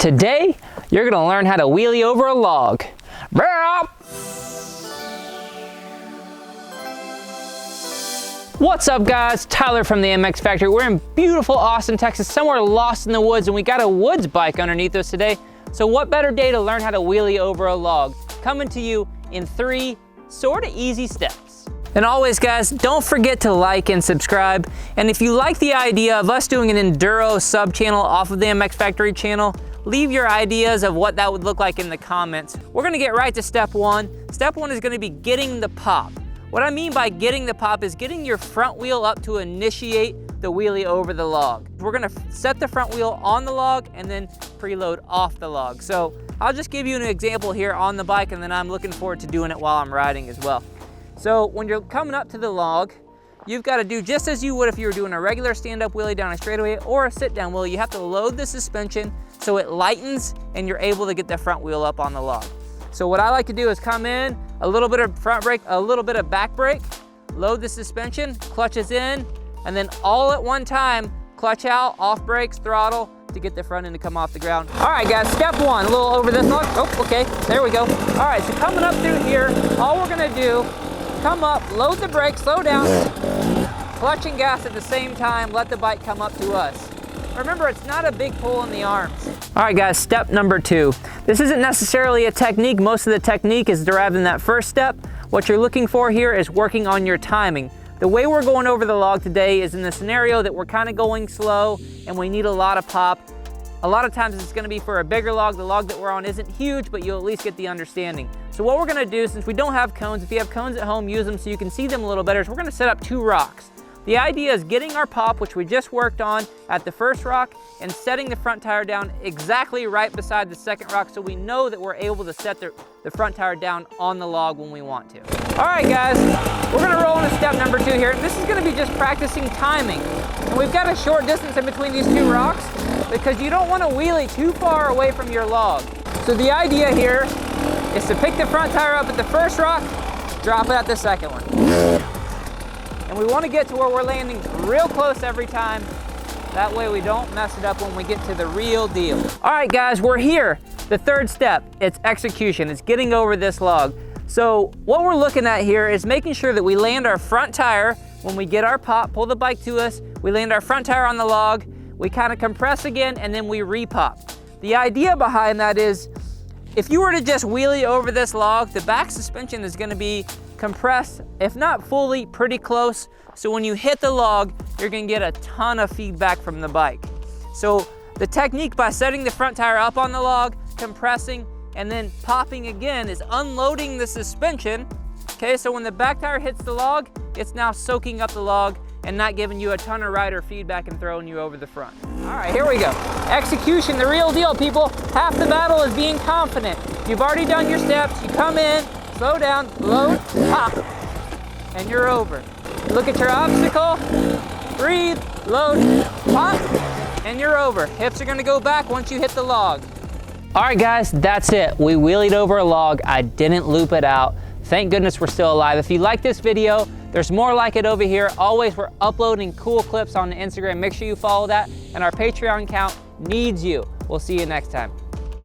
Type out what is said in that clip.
Today, you're gonna learn how to wheelie over a log. What's up guys, Tyler from the MX Factory. We're in beautiful Austin, Texas, somewhere lost in the woods, and we got a woods bike underneath us today. So what better day to learn how to wheelie over a log? Coming to you in 3 sort of easy steps. And always guys, don't forget to like and subscribe. And if you like the idea of us doing an Enduro sub channel off of the MX Factory channel, leave your ideas of what that would look like in the comments. We're gonna get right to step 1. Step 1 is gonna be getting the pop. What I mean by getting the pop is getting your front wheel up to initiate the wheelie over the log. We're gonna set the front wheel on the log and then preload off the log. So I'll just give you an example here on the bike, and then I'm looking forward to doing it while I'm riding as well. So when you're coming up to the log, you've got to do just as you would if you were doing a regular stand-up wheelie down a straightaway or a sit-down wheelie. You have to load the suspension so it lightens and you're able to get the front wheel up on the log. So what I like to do is come in, a little bit of front brake, a little bit of back brake, load the suspension, clutches in, and then all at one time, clutch out, off brakes, throttle, to get the front end to come off the ground. All right guys, step 1, a little over this log. Oh, okay, there we go. All right, so coming up through here, all we're gonna do, come up, load the brake, slow down, clutch and gas at the same time, let the bike come up to us. Remember, it's not a big pull in the arms. All right guys, step number 2. This isn't necessarily a technique. Most of the technique is derived in that first step. What you're looking for here is working on your timing. The way we're going over the log today is in the scenario that we're kind of going slow and we need a lot of pop. A lot of times it's gonna be for a bigger log. The log that we're on isn't huge, but you'll at least get the understanding. So what we're gonna do, since we don't have cones, if you have cones at home, use them so you can see them a little better, is we're gonna set up 2 rocks. The idea is getting our pop, which we just worked on at the first rock, and setting the front tire down exactly right beside the second rock so we know that we're able to set the front tire down on the log when we want to. All right guys, we're gonna roll into step number 2 here. This is gonna be just practicing timing. And we've got a short distance in between these 2 rocks because you don't wanna wheelie too far away from your log. So the idea here is to pick the front tire up at the first rock, drop it at the second one. And we want to get to where we're landing real close every time. That way we don't mess it up when we get to the real deal. All right guys, we're here. The 3rd step, it's execution. It's getting over this log. So what we're looking at here is making sure that we land our front tire when we get our pop, pull the bike to us, we land our front tire on the log, we kind of compress again, and then we re-pop. The idea behind that is, if you were to just wheelie over this log, the back suspension is gonna be compressed, if not fully, pretty close. So when you hit the log, you're gonna get a ton of feedback from the bike. So the technique by setting the front tire up on the log, compressing, and then popping again is unloading the suspension. Okay, so when the back tire hits the log, it's now soaking up the log and not giving you a ton of rider feedback and throwing you over the front. All right, here we go. Execution, the real deal, people. Half the battle is being confident. You've already done your steps. You come in, slow down, load, pop, and you're over. Look at your obstacle, breathe, load, pop, and you're over. Hips are gonna go back once you hit the log. All right guys, that's it. We wheelied over a log. I didn't loop it out. Thank goodness we're still alive. If you like this video, there's more like it over here. Always, we're uploading cool clips on Instagram. Make sure you follow that. And our Patreon account needs you. We'll see you next time.